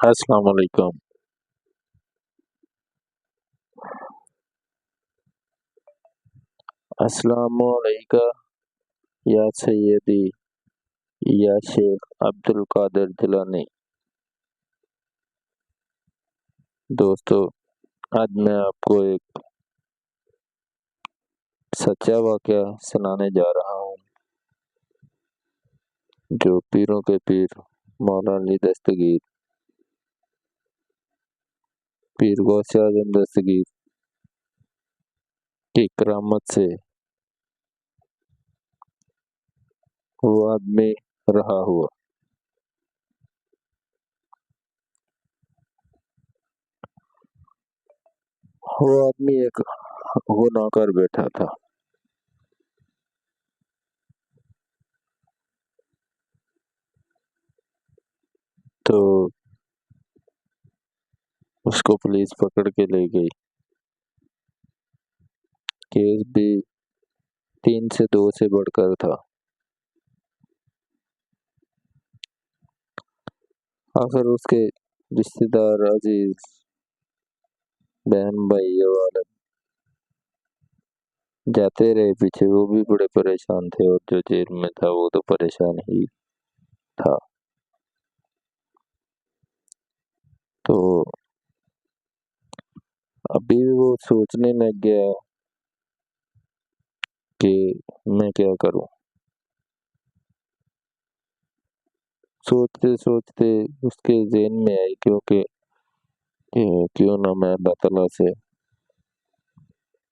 السلام علیکم۔ السلام علیکم یا سیدی یا شیخ عبد القادر جیلانی۔ دوستو، آج میں آپ کو ایک سچا واقعہ سنانے جا رہا ہوں جو پیروں کے پیر مولانا علی دستگیر، پیر غوث اعظم دستگیر کی کرامت سے وہ آدمی رہا ہوا۔ وہ آدمی ایک گناہ کر بیٹھا تھا۔ تو اس کو پولیس پکڑ کے لے گئی۔ کیس بھی 3 سے 2 سے بڑھ کر تھا۔ آخر اس کے رشتے دار، عزیز، بہن بھائی والد جاتے رہے پیچھے، وہ بھی بڑے پریشان تھے، اور جو جیل میں تھا وہ تو پریشان ہی تھا۔ تو ابھی وہ سوچنے لگ گیا کہ میں کیا کروں۔ سوچتے سوچتے اس کے ذہن میں آئی کیوں نہ میں اللہ تعالیٰ سے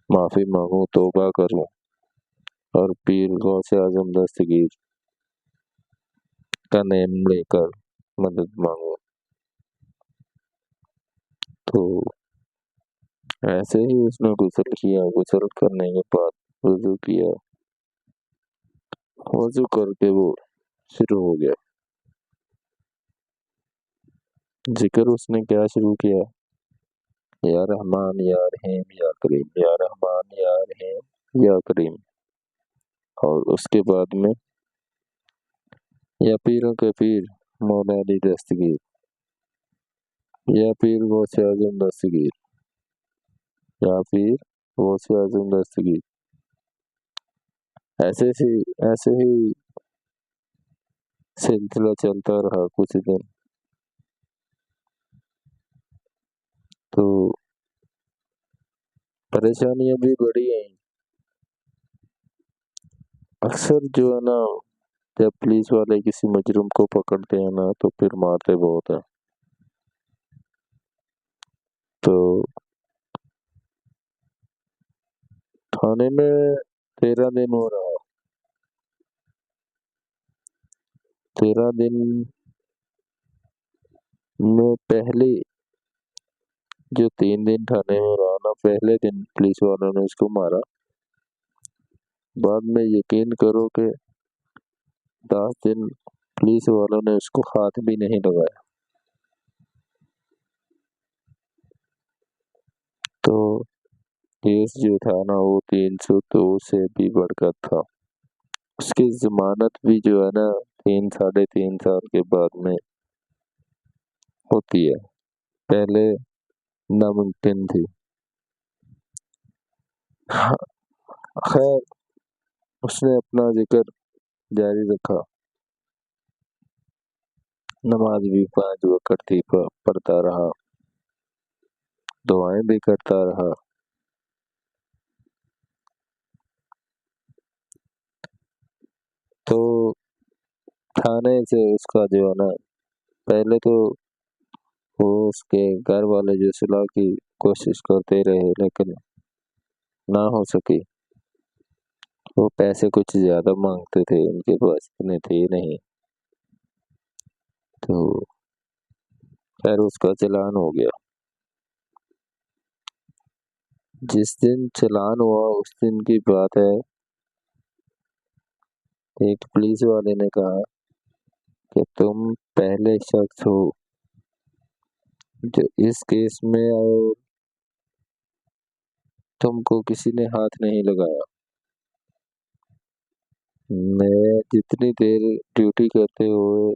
معافی مانگوں، توبہ کروں اور پیر غوث اعظم دستگیر کا نیم لے کر مدد مانگوں۔ تو ایسے ہی اس نے غسل کیا۔ غسل کرنے کے بعد وضو کیا۔ وضو کر کے وہ شروع ہو گیا ذکر۔ اس نے کیا شروع کیا؟ یا رحمان یا رحیم یا کریم، یا رحمان یا رحیم یا کریم۔ اور اس کے بعد میں یا پیروں کے پیر مولا علی دستگیر، یا پیر غوث اعظم دستگیر، یا پیر غوث اعظم دستگیر، ایسے ہی سلسلہ چلتا رہا کچھ دن۔ تو پریشانیاں بھی بڑی ہیں۔ اکثر جو ہے نا، جب پولیس والے کسی مجرم کو پکڑتے ہیں نا تو پھر مارتے بہت ہیں۔ تو تھانے میں 13 دن ہو رہا۔ 13 دن میں پہلے جو 3 دن تھانے میں رہا نا، پہلے دن پولیس والوں نے اس کو مارا۔ بعد میں یقین کرو کہ 10 دن پولیس والوں نے اس کو ہاتھ بھی نہیں لگایا۔ تو کیس جو تھا نا وہ 302 سے بھی بڑھ کر تھا۔ اس کی ضمانت بھی جو ہے نا 3 ساڑھے 3 سال کے بعد میں ہوتی ہے، پہلے ناممکن تھی۔ خیر، اس نے اپنا ذکر جاری رکھا، نماز بھی 5 وقت تھی پڑھتا رہا، دعائیں بھی کرتا رہا۔ تو تھانے سے اس کا جو ہے نا، پہلے تو وہ اس کے گھر والے جو صلاح کی کوشش کرتے رہے لیکن نہ ہو سکی۔ وہ پیسے کچھ زیادہ مانگتے تھے، ان کے پاس اتنے تھے نہیں۔ تو خیر اس کا چلان ہو گیا۔ جس دن چلان ہوا اس دن کی بات ہے، ایک پولیس والے نے کہا کہ تم پہلے شخص ہو جو اس کیس میں آئے، تم کو کسی نے ہاتھ نہیں لگایا۔ میں جتنی دیر ڈیوٹی کرتے ہوئے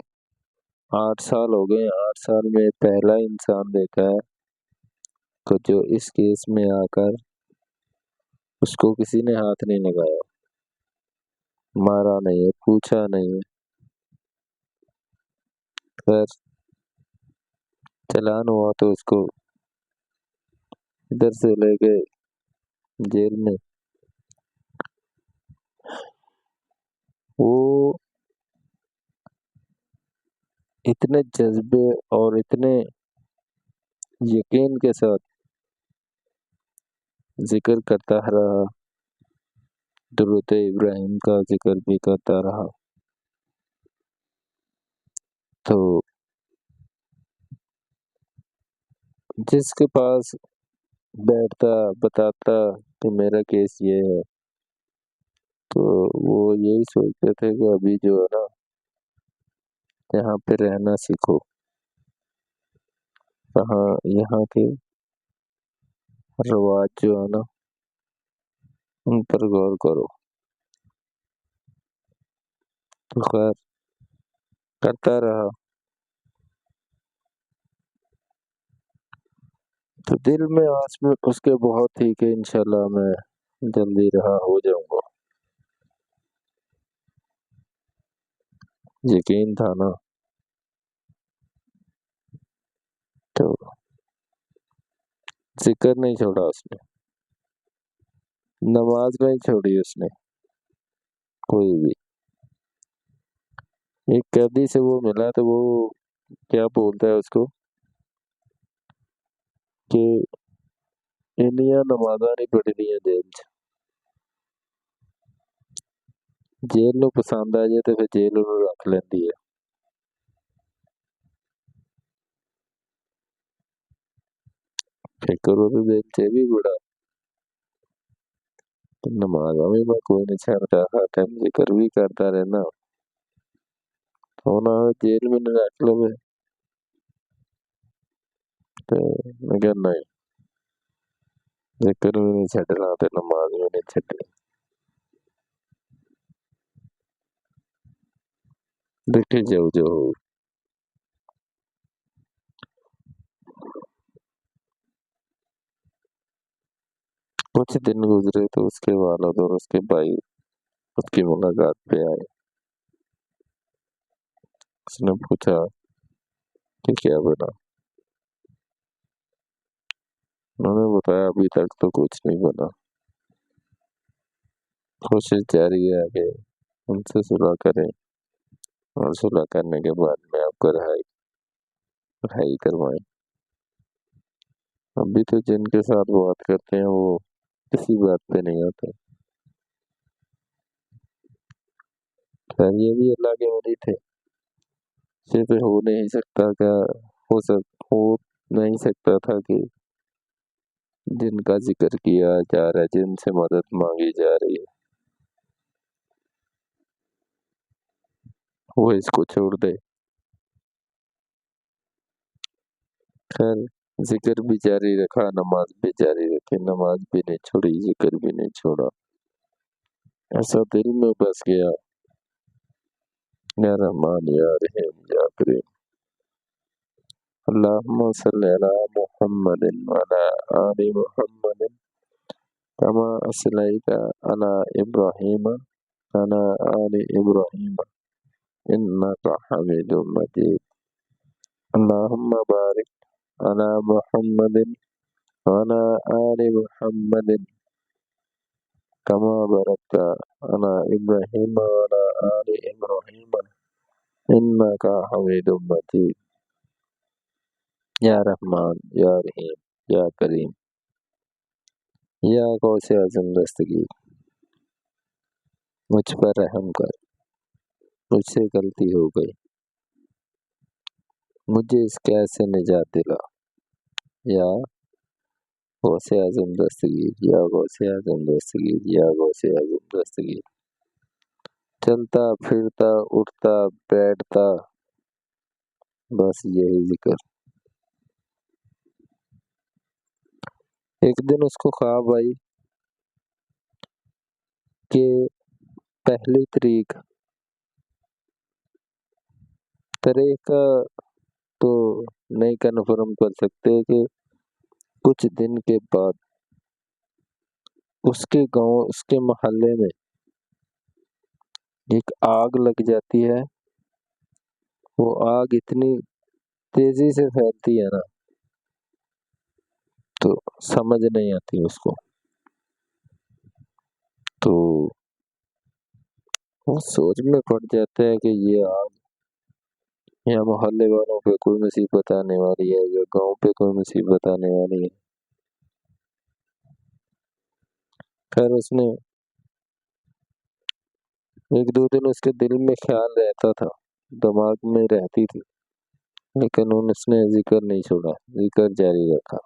8 سال ہو گئے، 8 سال میں پہلا انسان دیکھا ہے کہ جو اس کیس میں آ کر اس کو کسی نے ہاتھ نہیں لگایا، مارا نہیں ہے، پوچھا نہیں ہے، خیر چلان ہوا تو اس کو ادھر سے لے کے جیل میں۔ وہ اتنے جذبے اور اتنے یقین کے ساتھ ذکر کرتا رہا، درود ابراہیم کا ذکر بھی کرتا رہا، تو جس کے پاس بیٹھتا بتاتا کہ میرا کیس یہ ہے، تو وہ یہی سوچتے تھے کہ ابھی جو ہے نا یہاں پہ رہنا سیکھو، یہاں کے رواج جو ہے نا ان پر غور کرو۔ تو خیر کرتا رہا، تو دل میں آس میں اس کے بہت تھی کہ انشاءاللہ میں جلدی رہا ہو جاؤں گا، یقین تھا نا۔ تو ذکر نہیں چھوڑا اس نے، نماز نہیں چھوڑی اس نے کوئی بھی۔ ایک قیدی سے وہ ملا تو وہ کیا بولتا ہے اس کو کہ انیاں نمازاں نہیں پڑھنیاں جیل چ، جیل نو پسند آ جائے تو پھر جیل انہوں رکھ لیندی ہے۔ فکر وہ دل چ بھی بڑا، نماز میں میں کوئی نہیں چھڑتا، ہر ٹائم ذکر بھی کرتا رہنا، ہونا جیل میں نہ رکھ لو۔ تو میں کہ نہیں، ذکر بھی نہیں چھڈنا تے نماز بھی نہیں چھڈنی۔ دیکھے جاؤ جو ہو۔ کچھ دن گزرے تو اس کے والد اور اس کے بھائی اس کی ملاقات پہ آئے۔ اس نے پوچھا کہ کیا بنا؟ انہوں نے بتایا ابھی تک تو کچھ نہیں بنا، کوشش جاری ہے کہ ان سے صلح کریں، اور صلح کرنے کے بعد میں آپ کو رہائی کروائیں۔ ابھی تو جن کے ساتھ بات کرتے ہیں وہ کسی بات پہ نہیں آتے۔ خیر یہ بھی اللہ کے ولی تھے، سے تو ہو نہیں سکتا، کیا ہو نہیں سکتا تھا کہ جن کا ذکر کیا جا رہا ہے، جن سے مدد مانگی جا رہی ہے، وہ اس کو چھوڑ دے۔ خیر ذکر بھی جاری رکھا، نماز بھی جاری رکھی، نماز بھی نہیں چھوڑی، ذکر بھی نہیں چھوڑا۔ ایسا دل میں بس گیا، یا رحمان یا رحیم یا کریم، اللہم صلی علی محمد وعلی آل محمد کما صلیت علی ابراہیم وعلی آل ابراہیم انک حمید مجید، اللہم بارک علی محمد وعلی آل محمد کما بارکت علی ابراہیم وعلی آل ابراہیم انک حمید مجید، یا رحمان یا رحیم یا کریم، یا غوث اعظم دستگیر مجھ پر رحم کر، مجھ سے غلطی ہو گئی، مجھے اس قید سے نجات دلا، یا غوث اعظم دستگیر، یا غوث اعظم دستگیر، یا غوث اعظم دستگیر۔ چلتا پھرتا اٹھتا بیٹھتا بس یہی ذکر۔ ایک دن اس کو خواب آئی کہ 1 تاریخ طریقہ تو نہیں کنفرم کر سکتے کہ کچھ دن کے بعد اس کے گاؤں اس کے محلے میں ایک آگ لگ جاتی ہے. وہ آگ اتنی تیزی سے پھیلتی ہے نا تو سمجھ نہیں آتی اس کو. تو وہ سوچ میں پڑ جاتا ہے کہ یہ آگ یا محلے والوں پہ کوئی مصیبت آنے والی ہے یا گاؤں پہ کوئی مصیبت آنے والی ہے. خیر اس نے ایک دو دن اس کے دل میں خیال رہتا تھا، دماغ میں رہتی تھی، لیکن اس نے ذکر نہیں چھوڑا، ذکر جاری رکھا.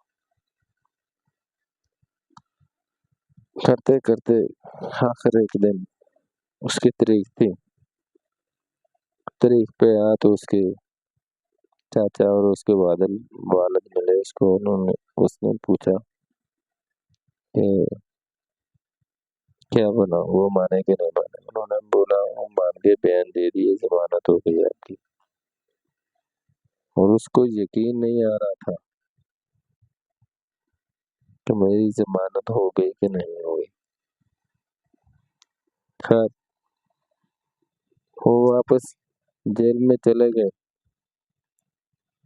کرتے کرتے آخر ایک دن اس کی تاریخ تھی، تاریخ پہ آیا تو اس کے چاچا اور اس کے والد ملے اس کو. اس نے پوچھا کہ کیا بنا، وہ مانے کہ نہیں مانے. انہوں نے بولا وہ مان کے بیان دے دیے، ضمانت ہو گئی آپ کی. اور اس کو یقین نہیں آ رہا تھا کہ میری ضمانت ہو گئی کہ نہیں ہو گئی. خیر وہ واپس جیل میں چلے گئے.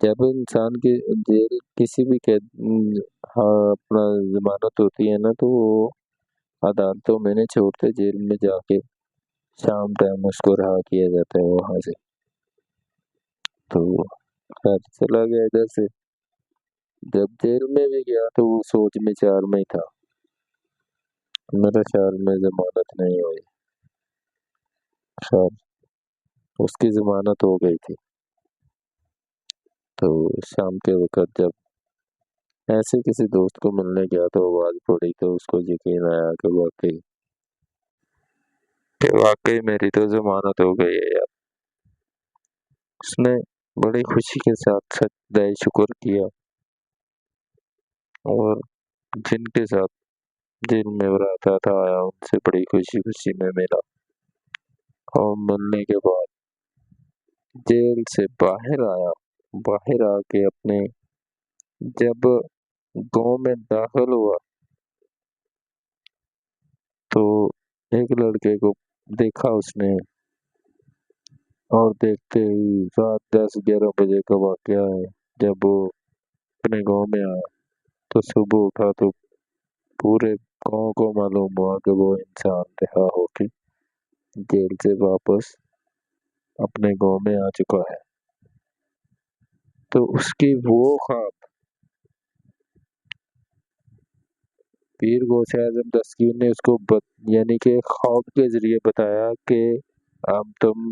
جب انسان کی جیل کسی بھی اپنا ضمانت ہوتی ہے نا تو وہ عدالتوں میں نہیں چھوڑتے، جیل میں جا کے شام ٹائم اس کو رہا کیا جاتا ہے وہاں سے. تو خیر چلا گیا ادھر سے. جب جیل میں بھی گیا تو وہ سوچ میں چار میں ہی تھا، میرے خیال میں ضمانت نہیں ہوئی. خیر اس کی ضمانت ہو گئی تھی. تو شام کے وقت جب ایسے کسی دوست کو ملنے گیا تو آواز پڑی تو اس کو یقین آیا کہ واقعی میری تو ضمانت ہو گئی ہے یار. اس نے بڑی خوشی کے ساتھ سجدہ شکر کیا اور جن کے ساتھ جیل میں وہ رہتا تھا آیا ان سے بڑی خوشی خوشی میں ملا. اور ملنے کے بعد جیل سے باہر آیا. باہر آ کے اپنے جب گاؤں میں داخل ہوا تو ایک لڑکے کو دیکھا اس نے. اور دیکھتے ہی رات 10-11 بجے کا واقعہ ہے. جب وہ اپنے گاؤں میں آیا تو صبح اٹھا تو پورے گاؤں کو معلوم ہوا کہ وہ انسان رہا ہو کے جیل سے واپس اپنے گاؤں میں آ چکا ہے. تو اس کی وہ خواب پیر غوث اعظم دستگیر نے اس کو یعنی کہ خواب کے ذریعے بتایا کہ اب تم